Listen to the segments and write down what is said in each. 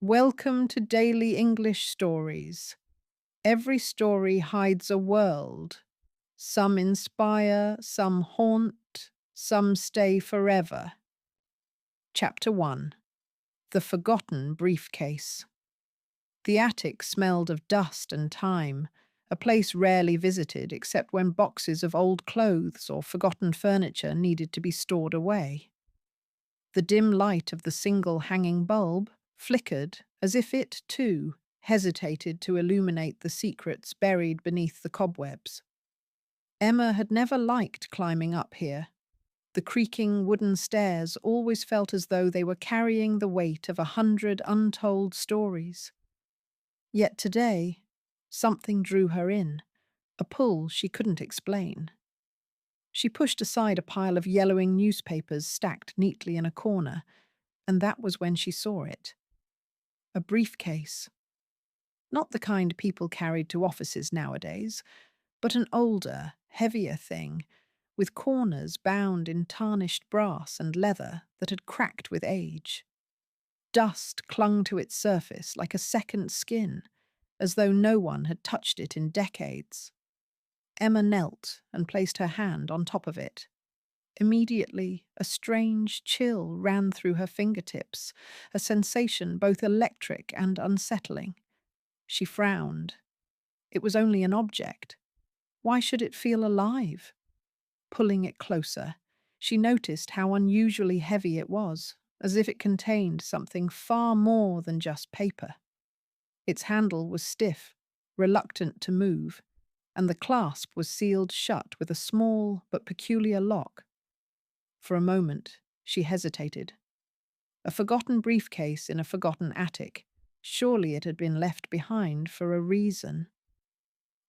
Welcome to Daily English Stories. Every story hides a world. Some inspire, some haunt, some stay forever. Chapter 1. The Forgotten Briefcase. The attic smelled of dust and time, a place rarely visited except when boxes of old clothes or forgotten furniture needed to be stored away. The dim light of the single hanging bulb flickered as if it, too, hesitated to illuminate the secrets buried beneath the cobwebs. Emma had never liked climbing up here. The creaking wooden stairs always felt as though they were carrying the weight of 100 untold stories. Yet today, something drew her in, a pull she couldn't explain. She pushed aside a pile of yellowing newspapers stacked neatly in a corner, and that was when she saw it. A briefcase. Not the kind people carried to offices nowadays, but an older, heavier thing, with corners bound in tarnished brass and leather that had cracked with age. Dust clung to its surface like a second skin, as though no one had touched it in decades. Emma knelt and placed her hand on top of it. Immediately, a strange chill ran through her fingertips, a sensation both electric and unsettling. She frowned. It was only an object. Why should it feel alive? Pulling it closer, she noticed how unusually heavy it was, as if it contained something far more than just paper. Its handle was stiff, reluctant to move, and the clasp was sealed shut with a small but peculiar lock. For a moment, she hesitated. A forgotten briefcase in a forgotten attic. Surely it had been left behind for a reason.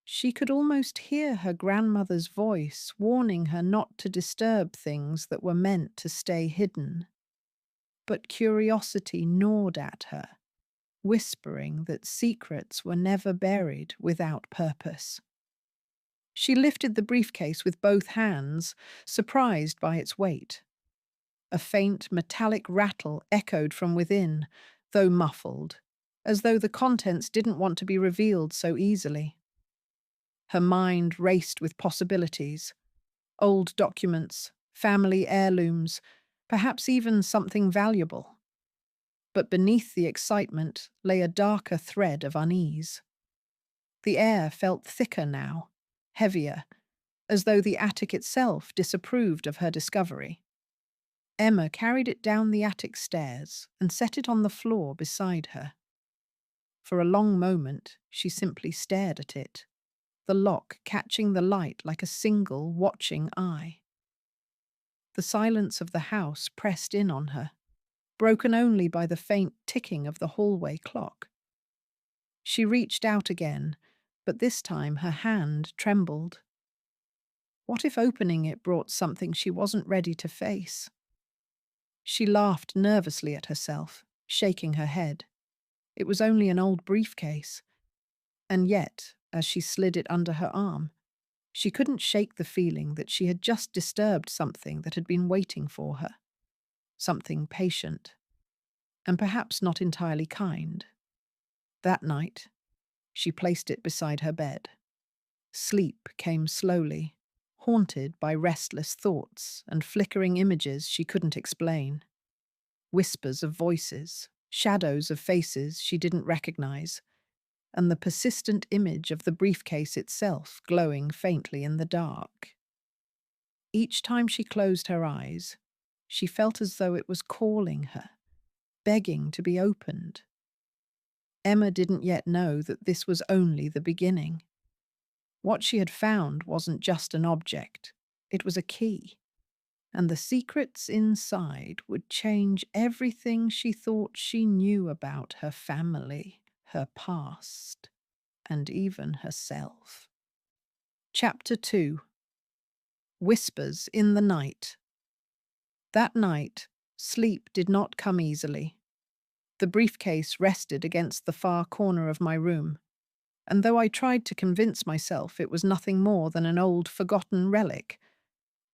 She could almost hear her grandmother's voice warning her not to disturb things that were meant to stay hidden. But curiosity gnawed at her, whispering that secrets were never buried without purpose. She lifted the briefcase with both hands, surprised by its weight. A faint metallic rattle echoed from within, though muffled, as though the contents didn't want to be revealed so easily. Her mind raced with possibilities. Old documents, family heirlooms, perhaps even something valuable. But beneath the excitement lay a darker thread of unease. The air felt thicker now, heavier, as though the attic itself disapproved of her discovery. Emma carried it down the attic stairs and set it on the floor beside her. For a long moment, she simply stared at it, the lock catching the light like a single watching eye. The silence of the house pressed in on her, broken only by the faint ticking of the hallway clock. She reached out again, but this time her hand trembled. What if opening it brought something she wasn't ready to face? She laughed nervously at herself, shaking her head. It was only an old briefcase. And yet, as she slid it under her arm, she couldn't shake the feeling that she had just disturbed something that had been waiting for her. Something patient, and perhaps not entirely kind. That night, she placed it beside her bed. Sleep came slowly, haunted by restless thoughts and flickering images she couldn't explain. Whispers of voices, shadows of faces she didn't recognize, and the persistent image of the briefcase itself glowing faintly in the dark. Each time she closed her eyes, she felt as though it was calling her, begging to be opened. Emma didn't yet know that this was only the beginning. What she had found wasn't just an object, it was a key, and the secrets inside would change everything she thought she knew about her family, her past, and even herself. Chapter 2. Whispers in the Night. That night, sleep did not come easily. The briefcase rested against the far corner of my room, and though I tried to convince myself it was nothing more than an old forgotten relic,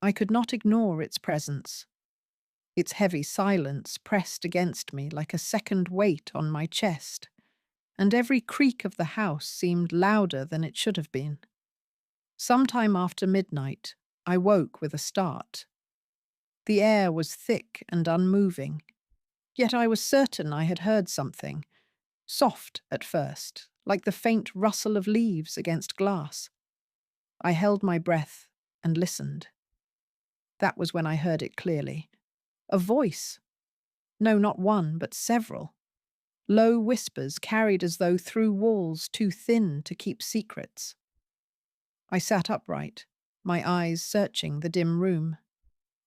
I could not ignore its presence. Its heavy silence pressed against me like a second weight on my chest, and every creak of the house seemed louder than it should have been. Sometime after midnight, I woke with a start. The air was thick and unmoving, yet I was certain I had heard something, soft at first, like the faint rustle of leaves against glass. I held my breath and listened. That was when I heard it clearly. A voice. No, not one, but several. Low whispers carried as though through walls too thin to keep secrets. I sat upright, my eyes searching the dim room.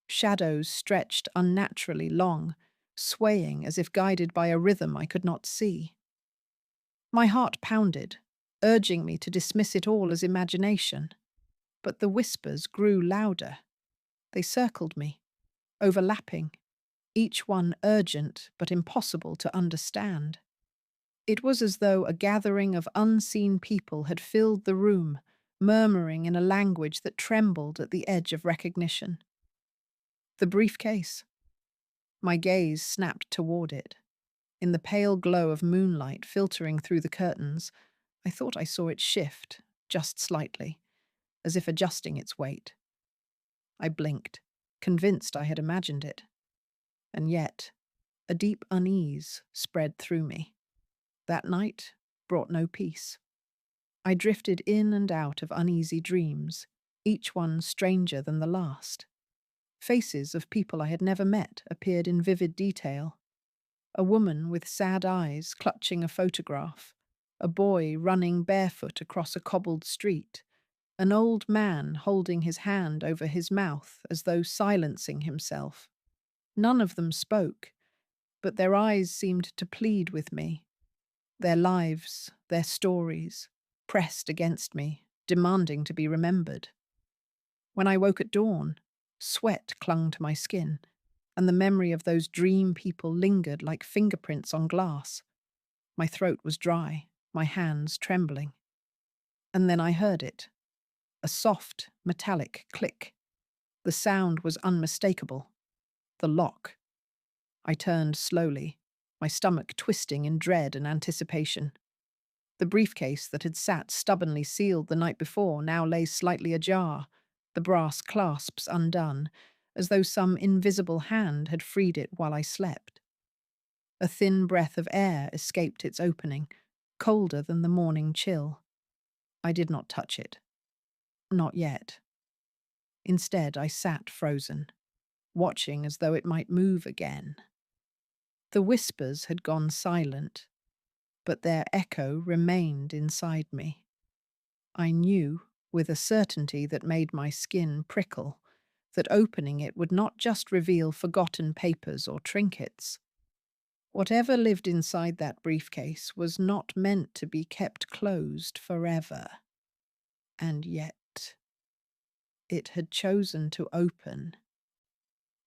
Shadows stretched unnaturally long, swaying as if guided by a rhythm I could not see. My heart pounded, urging me to dismiss it all as imagination. But the whispers grew louder. They circled me, overlapping, each one urgent but impossible to understand. It was as though a gathering of unseen people had filled the room, murmuring in a language that trembled at the edge of recognition. The briefcase. My gaze snapped toward it. In the pale glow of moonlight filtering through the curtains, I thought I saw it shift, just slightly, as if adjusting its weight. I blinked, convinced I had imagined it. And yet, a deep unease spread through me. That night brought no peace. I drifted in and out of uneasy dreams, each one stranger than the last. Faces of people I had never met appeared in vivid detail. A woman with sad eyes clutching a photograph, a boy running barefoot across a cobbled street, an old man holding his hand over his mouth as though silencing himself. None of them spoke, but their eyes seemed to plead with me. Their lives, their stories, pressed against me, demanding to be remembered. When I woke at dawn, sweat clung to my skin, and the memory of those dream people lingered like fingerprints on glass. My throat was dry, my hands trembling. And then I heard it. A soft, metallic click. The sound was unmistakable. The lock. I turned slowly, my stomach twisting in dread and anticipation. The briefcase that had sat stubbornly sealed the night before now lay slightly ajar, the brass clasps undone, as though some invisible hand had freed it while I slept. A thin breath of air escaped its opening, colder than the morning chill. I did not touch it. Not yet. Instead, I sat frozen, watching as though it might move again. The whispers had gone silent, but their echo remained inside me. I knew, with a certainty that made my skin prickle, that opening it would not just reveal forgotten papers or trinkets. Whatever lived inside that briefcase was not meant to be kept closed forever. And yet, it had chosen to open.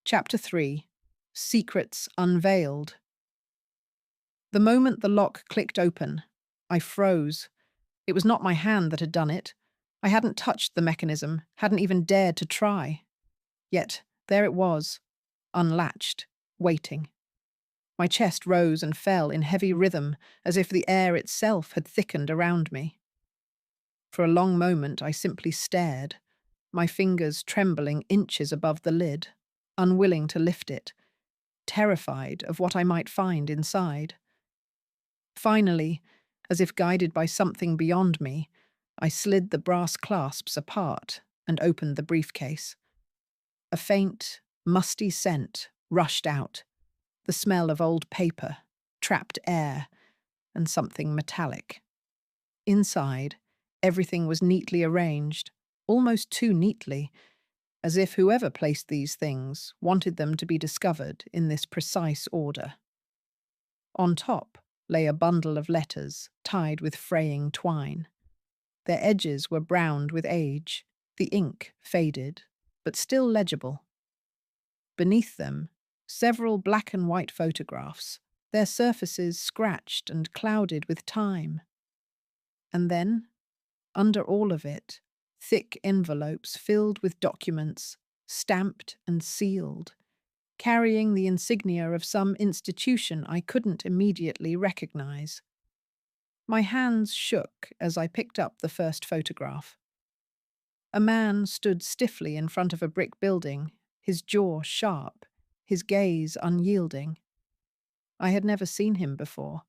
Chapter 3. Secrets Unveiled. The moment the lock clicked open, I froze. It was not my hand that had done it. I hadn't touched the mechanism, hadn't even dared to try. Yet, there it was, unlatched, waiting. My chest rose and fell in heavy rhythm, as if the air itself had thickened around me. For a long moment I simply stared, my fingers trembling inches above the lid, unwilling to lift it, terrified of what I might find inside. Finally, as if guided by something beyond me, I slid the brass clasps apart and opened the briefcase. A faint, musty scent rushed out, the smell of old paper, trapped air, and something metallic. Inside, everything was neatly arranged, almost too neatly, as if whoever placed these things wanted them to be discovered in this precise order. On top lay a bundle of letters tied with fraying twine. Their edges were browned with age, the ink faded, but still legible. Beneath them, several black and white photographs, their surfaces scratched and clouded with time. And then, under all of it, thick envelopes filled with documents, stamped and sealed, carrying the insignia of some institution I couldn't immediately recognize. My hands shook as I picked up the first photograph. A man stood stiffly in front of a brick building, his jaw sharp, his gaze unyielding. I had never seen him before,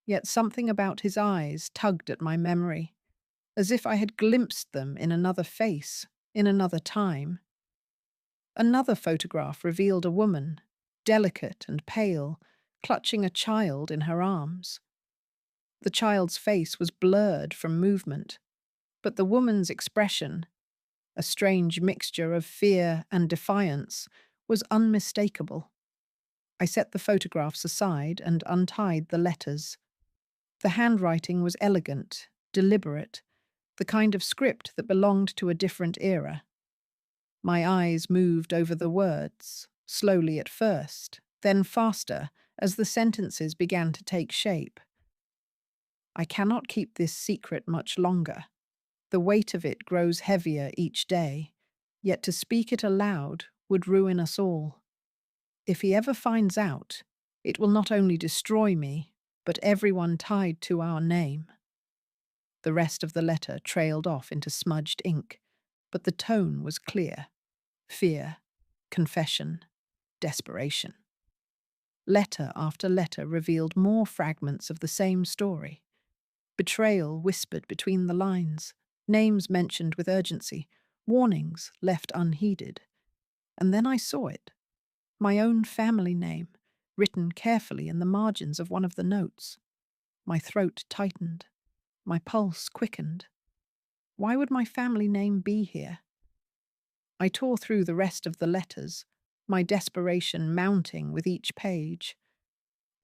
yet something about his eyes tugged at my memory, as if I had glimpsed them in another face, in another time. Another photograph revealed a woman, delicate and pale, clutching a child in her arms. The child's face was blurred from movement, but the woman's expression, a strange mixture of fear and defiance, was unmistakable. I set the photographs aside and untied the letters. The handwriting was elegant, deliberate, the kind of script that belonged to a different era. My eyes moved over the words, slowly at first, then faster as the sentences began to take shape. I cannot keep this secret much longer. The weight of it grows heavier each day, yet to speak it aloud would ruin us all. If he ever finds out, it will not only destroy me, but everyone tied to our name. The rest of the letter trailed off into smudged ink, but the tone was clear. Fear, confession, desperation. Letter after letter revealed more fragments of the same story. Betrayal whispered between the lines, names mentioned with urgency, warnings left unheeded. And then I saw it. My own family name, written carefully in the margins of one of the notes. My throat tightened. My pulse quickened. Why would my family name be here? I tore through the rest of the letters, my desperation mounting with each page.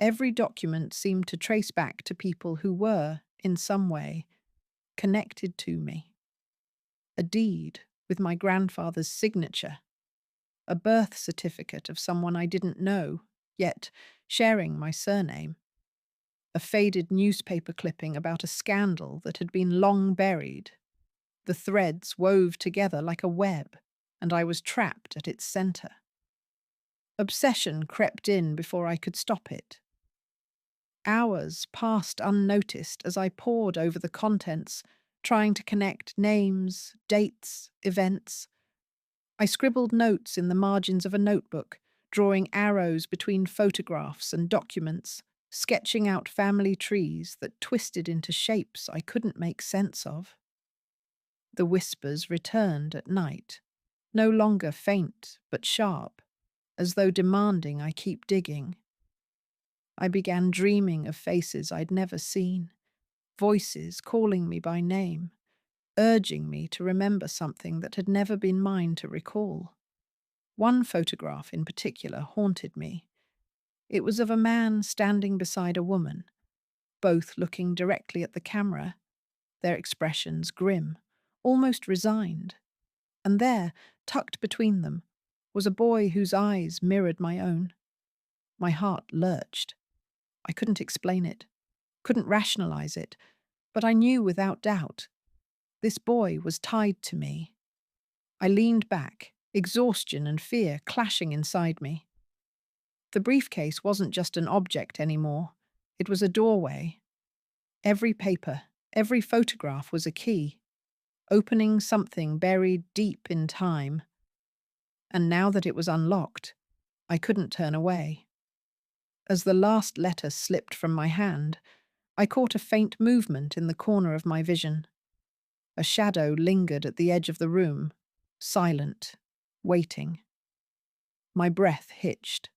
Every document seemed to trace back to people who were, in some way, connected to me. A deed with my grandfather's signature, a birth certificate of someone I didn't know, yet sharing my surname, a faded newspaper clipping about a scandal that had been long buried. The threads wove together like a web, and I was trapped at its center. Obsession crept in before I could stop it. Hours passed unnoticed as I pored over the contents, trying to connect names, dates, events. I scribbled notes in the margins of a notebook, drawing arrows between photographs and documents, sketching out family trees that twisted into shapes I couldn't make sense of. The whispers returned at night, no longer faint but sharp, as though demanding I keep digging. I began dreaming of faces I'd never seen, voices calling me by name, urging me to remember something that had never been mine to recall. One photograph in particular haunted me. It was of a man standing beside a woman, both looking directly at the camera, their expressions grim, almost resigned. And there, tucked between them, was a boy whose eyes mirrored my own. My heart lurched. I couldn't explain it, couldn't rationalize it, but I knew without doubt. This boy was tied to me. I leaned back, exhaustion and fear clashing inside me. The briefcase wasn't just an object anymore. It was a doorway. Every paper, every photograph was a key, opening something buried deep in time. And now that it was unlocked, I couldn't turn away. As the last letter slipped from my hand, I caught a faint movement in the corner of my vision. A shadow lingered at the edge of the room, silent, waiting. My breath hitched.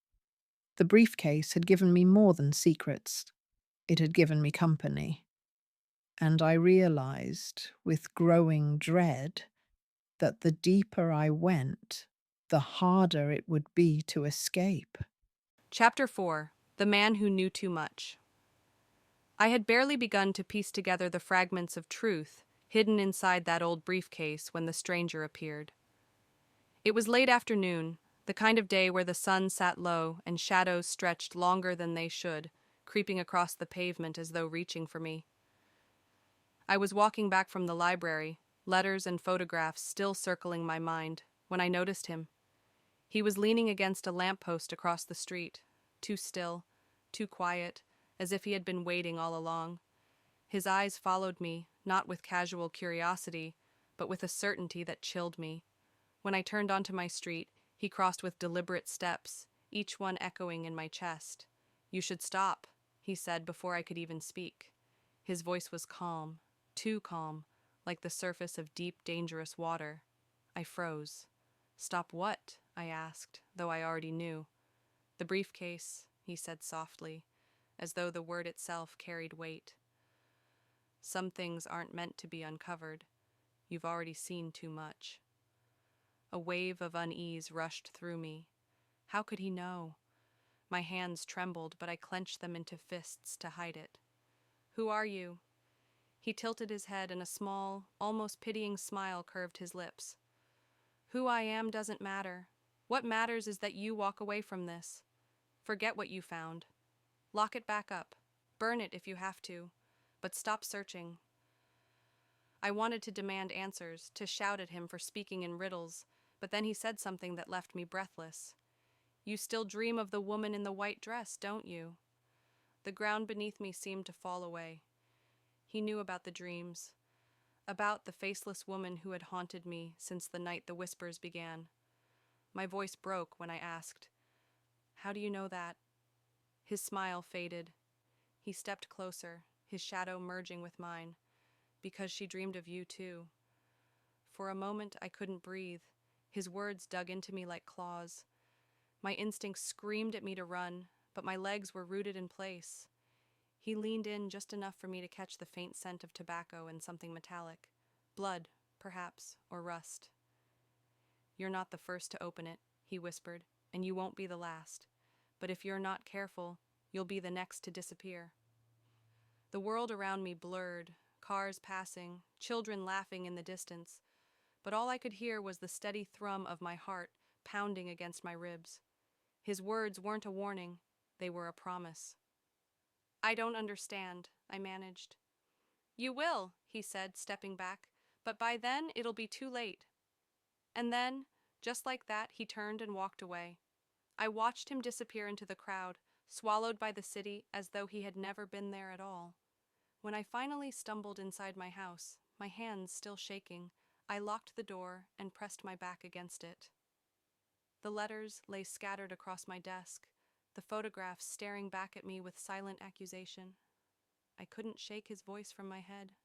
The briefcase had given me more than secrets. It had given me company. And I realized, with growing dread, that the deeper I went, the harder it would be to escape. Chapter 4. The Man Who Knew Too Much. I had barely begun to piece together the fragments of truth hidden inside that old briefcase when the stranger appeared. It was late afternoon, the kind of day where the sun sat low and shadows stretched longer than they should, creeping across the pavement as though reaching for me. I was walking back from the library, letters and photographs still circling my mind, when I noticed him. He was leaning against a lamppost across the street, too still, too quiet, as if he had been waiting all along. His eyes followed me, not with casual curiosity, but with a certainty that chilled me. When I turned onto my street, he crossed with deliberate steps, each one echoing in my chest. "You should stop," he said before I could even speak. His voice was calm, too calm, like the surface of deep, dangerous water. I froze. "Stop what?" I asked, though I already knew. "The briefcase," he said softly, as though the word itself carried weight. "Some things aren't meant to be uncovered. You've already seen too much." A wave of unease rushed through me. How could he know? My hands trembled, but I clenched them into fists to hide it. "Who are you?" He tilted his head and a small, almost pitying smile curved his lips. "Who I am doesn't matter. What matters is that you walk away from this. Forget what you found. Lock it back up. Burn it if you have to. But stop searching." I wanted to demand answers, to shout at him for speaking in riddles, but then he said something that left me breathless. "You still dream of the woman in the white dress, don't you?" The ground beneath me seemed to fall away. He knew about the dreams, about the faceless woman who had haunted me since the night the whispers began. My voice broke when I asked, "How do you know that?" His smile faded. He stepped closer, his shadow merging with mine. "Because she dreamed of you too." For a moment I couldn't breathe. His words dug into me like claws. My instincts screamed at me to run, but my legs were rooted in place. He leaned in just enough for me to catch the faint scent of tobacco and something metallic. Blood, perhaps, or rust. "You're not the first to open it," he whispered, "and you won't be the last. But if you're not careful, you'll be the next to disappear." The world around me blurred, cars passing, children laughing in the distance, but all I could hear was the steady thrum of my heart pounding against my ribs. His words weren't a warning, they were a promise. "I don't understand," I managed. "You will," he said, stepping back, "but by then it'll be too late." And then, just like that, he turned and walked away. I watched him disappear into the crowd, swallowed by the city as though he had never been there at all. When I finally stumbled inside my house, my hands still shaking, I locked the door and pressed my back against it. The letters lay scattered across my desk, the photographs staring back at me with silent accusation. I couldn't shake his voice from my head.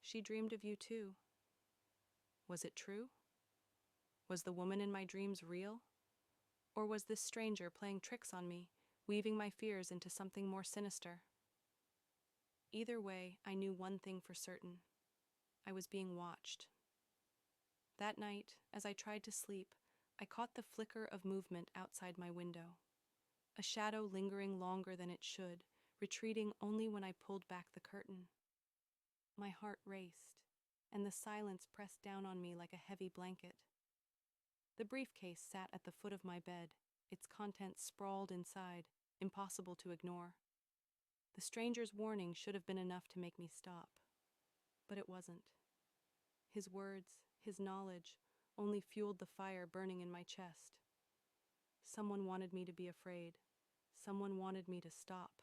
"She dreamed of you too." Was it true? Was the woman in my dreams real? Or was this stranger playing tricks on me, weaving my fears into something more sinister? Either way, I knew one thing for certain. I was being watched. That night, as I tried to sleep, I caught the flicker of movement outside my window. A shadow lingering longer than it should, retreating only when I pulled back the curtain. My heart raced, and the silence pressed down on me like a heavy blanket. The briefcase sat at the foot of my bed, its contents sprawled inside, impossible to ignore. The stranger's warning should have been enough to make me stop. But it wasn't. His words, his knowledge, only fueled the fire burning in my chest. Someone wanted me to be afraid. Someone wanted me to stop.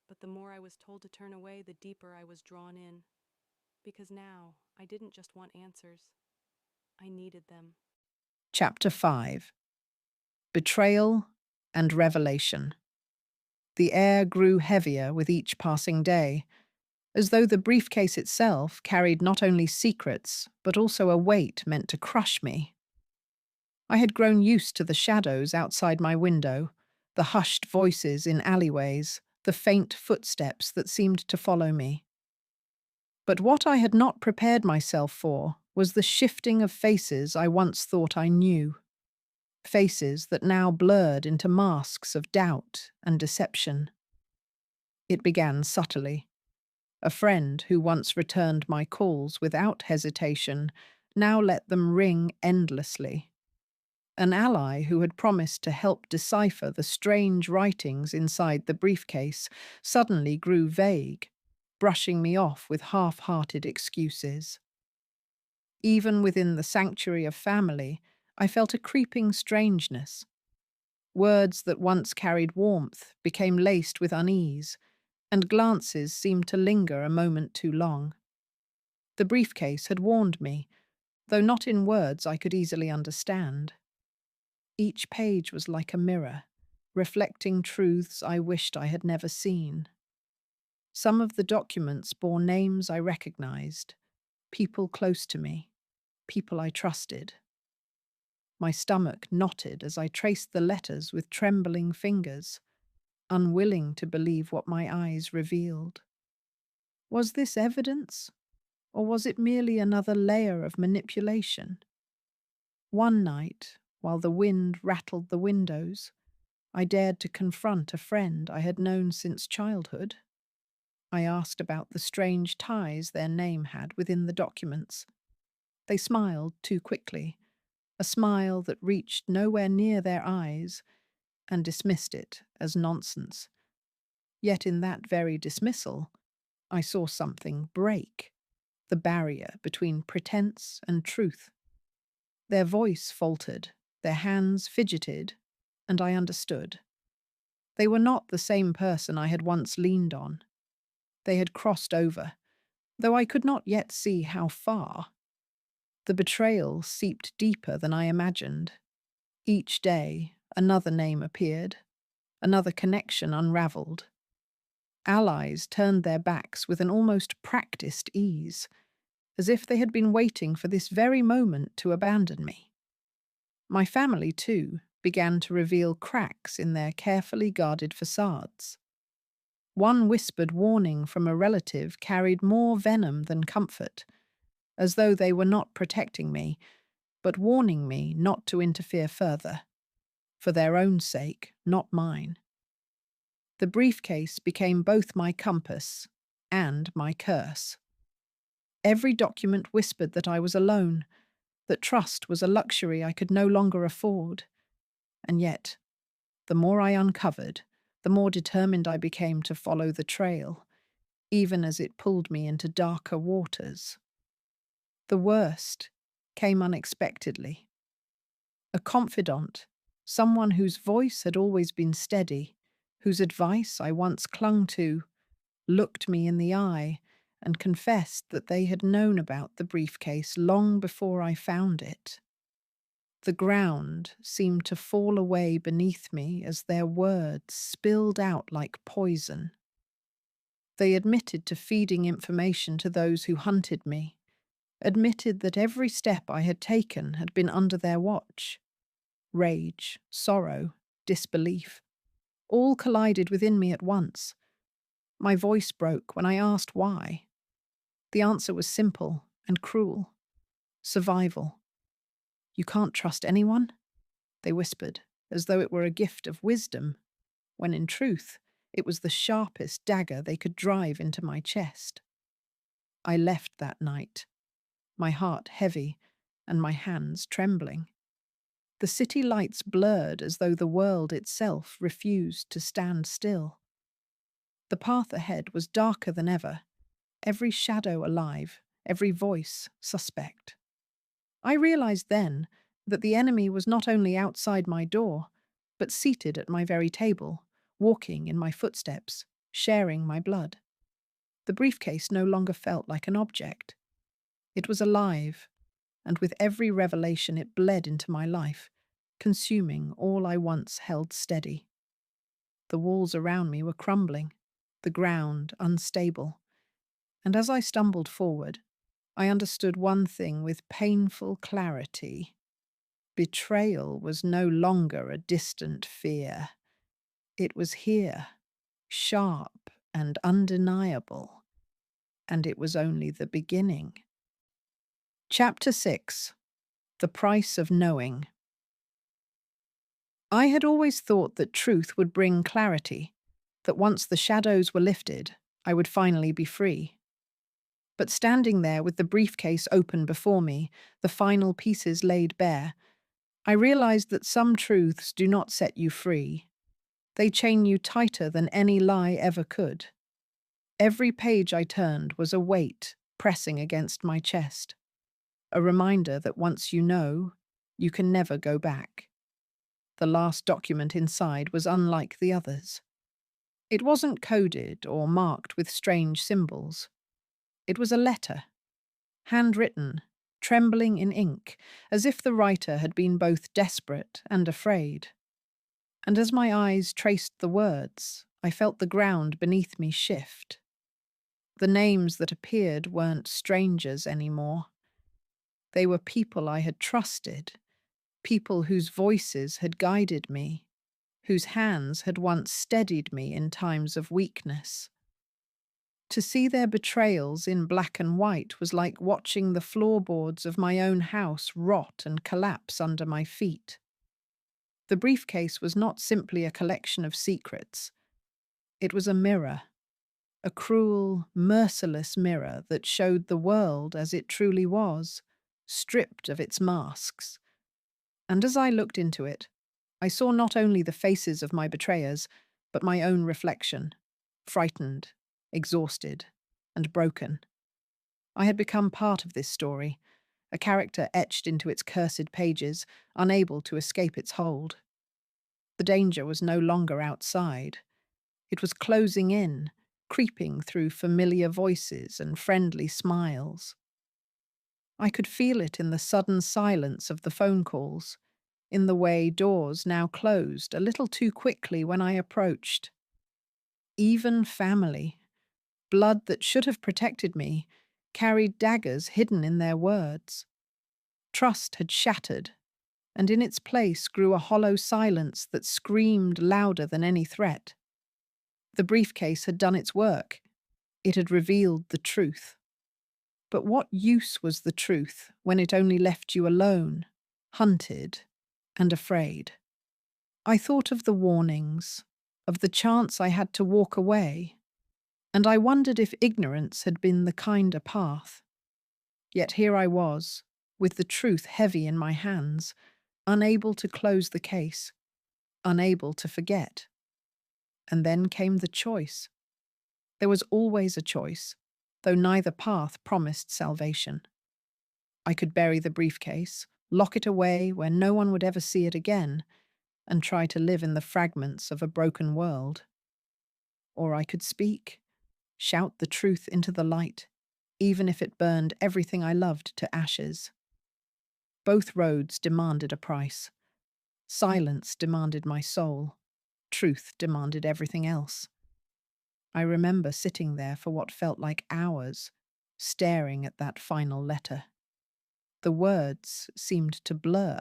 But the more I was told to turn away, the deeper I was drawn in. Because now, I didn't just want answers. I needed them. Chapter 5. Betrayal and Revelation. The air grew heavier with each passing day, as though the briefcase itself carried not only secrets, but also a weight meant to crush me. I had grown used to the shadows outside my window, the hushed voices in alleyways, the faint footsteps that seemed to follow me. But what I had not prepared myself for was the shifting of faces I once thought I knew. Faces that now blurred into masks of doubt and deception. It began subtly. A friend who once returned my calls without hesitation now let them ring endlessly. An ally who had promised to help decipher the strange writings inside the briefcase suddenly grew vague, brushing me off with half-hearted excuses. Even within the sanctuary of family, I felt a creeping strangeness. Words that once carried warmth became laced with unease, and glances seemed to linger a moment too long. The briefcase had warned me, though not in words I could easily understand. Each page was like a mirror, reflecting truths I wished I had never seen. Some of the documents bore names I recognized, people close to me, people I trusted. My stomach knotted as I traced the letters with trembling fingers, unwilling to believe what my eyes revealed. Was this evidence, or was it merely another layer of manipulation? One night, while the wind rattled the windows, I dared to confront a friend I had known since childhood. I asked about the strange ties their name had within the documents. They smiled too quickly, a smile that reached nowhere near their eyes, and dismissed it as nonsense. Yet in that very dismissal, I saw something break, the barrier between pretense and truth. Their voice faltered, their hands fidgeted, and I understood. They were not the same person I had once leaned on. They had crossed over, though I could not yet see how far. The betrayal seeped deeper than I imagined. Each day, another name appeared, another connection unravelled. Allies turned their backs with an almost practiced ease, as if they had been waiting for this very moment to abandon me. My family, too, began to reveal cracks in their carefully guarded facades. One whispered warning from a relative carried more venom than comfort, as though they were not protecting me, but warning me not to interfere further, for their own sake, not mine. The briefcase became both my compass and my curse. Every document whispered that I was alone, that trust was a luxury I could no longer afford. And yet, the more I uncovered, the more determined I became to follow the trail, even as it pulled me into darker waters. The worst came unexpectedly. A confidant, someone whose voice had always been steady, whose advice I once clung to, looked me in the eye and confessed that they had known about the briefcase long before I found it. The ground seemed to fall away beneath me as their words spilled out like poison. They admitted to feeding information to those who hunted me, admitted that every step I had taken had been under their watch. Rage, sorrow, disbelief, all collided within me at once. My voice broke when I asked why. The answer was simple and cruel. Survival. You can't trust anyone? They whispered, as though it were a gift of wisdom, when in truth it was the sharpest dagger they could drive into my chest. I left that night, my heart heavy and my hands trembling. The city lights blurred as though the world itself refused to stand still. The path ahead was darker than ever, every shadow alive, every voice suspect. I realized then that the enemy was not only outside my door, but seated at my very table, walking in my footsteps, sharing my blood. The briefcase no longer felt like an object. It was alive, and with every revelation it bled into my life, consuming all I once held steady. The walls around me were crumbling, the ground unstable, and as I stumbled forward, I understood one thing with painful clarity. Betrayal was no longer a distant fear. It was here, sharp and undeniable, and it was only the beginning. Chapter 6. The Price of Knowing. I had always thought that truth would bring clarity, that once the shadows were lifted, I would finally be free. But standing there with the briefcase open before me, the final pieces laid bare, I realized that some truths do not set you free. They chain you tighter than any lie ever could. Every page I turned was a weight pressing against my chest, a reminder that once you know, You can never go back. The last document inside was unlike the others. It wasn't coded or marked with strange symbols. It was a letter, handwritten, trembling in ink, as if the writer had been both desperate and afraid. And as my eyes traced the words, I felt the ground beneath me shift. The names that appeared weren't strangers anymore. They were people I had trusted, people whose voices had guided me, whose hands had once steadied me in times of weakness. To see their betrayals in black and white was like watching the floorboards of my own house rot and collapse under my feet. The briefcase was not simply a collection of secrets. It was a mirror, a cruel, merciless mirror that showed the world as it truly was, stripped of its masks. And as I looked into it, I saw not only the faces of my betrayers, but my own reflection, frightened, exhausted, and broken. I had become part of this story, a character etched into its cursed pages, unable to escape its hold. The danger was no longer outside. It was closing in, creeping through familiar voices and friendly smiles. I could feel it in the sudden silence of the phone calls, in the way doors now closed a little too quickly when I approached. Even family, blood that should have protected me, carried daggers hidden in their words. Trust had shattered, and in its place grew a hollow silence that screamed louder than any threat. The briefcase had done its work. It had revealed the truth. But what use was the truth when it only left you alone, hunted, and afraid? I thought of the warnings, of the chance I had to walk away, and I wondered if ignorance had been the kinder path. Yet here I was, with the truth heavy in my hands, unable to close the case, unable to forget. And then came the choice. There was always a choice, though neither path promised salvation. I could bury the briefcase, lock it away where no one would ever see it again, and try to live in the fragments of a broken world. Or I could speak, shout the truth into the light, even if it burned everything I loved to ashes. Both roads demanded a price. Silence demanded my soul. Truth demanded everything else. I remember sitting there for what felt like hours, staring at that final letter. The words seemed to blur,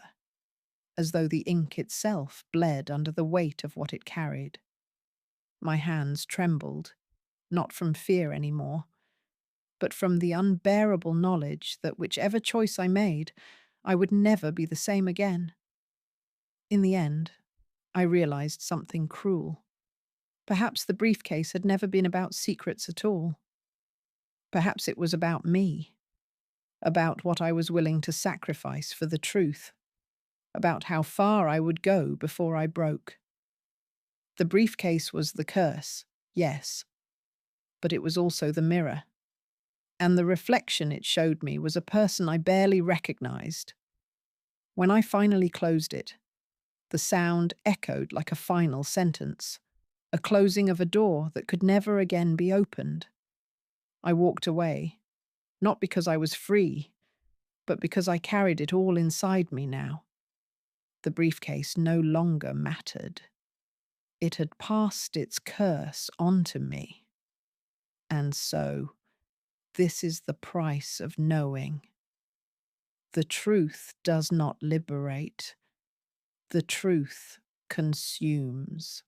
as though the ink itself bled under the weight of what it carried. My hands trembled, not from fear anymore, but from the unbearable knowledge that whichever choice I made, I would never be the same again. In the end, I realized something cruel. Perhaps the briefcase had never been about secrets at all. Perhaps it was about me, about what I was willing to sacrifice for the truth, about how far I would go before I broke. The briefcase was the curse, yes, but it was also the mirror, and the reflection it showed me was a person I barely recognized. When I finally closed it, the sound echoed like a final sentence, a closing of a door that could never again be opened. I walked away, not because I was free, but because I carried it all inside me now. The briefcase no longer mattered. It had passed its curse onto me. And so, this is the price of knowing. The truth does not liberate. The truth consumes.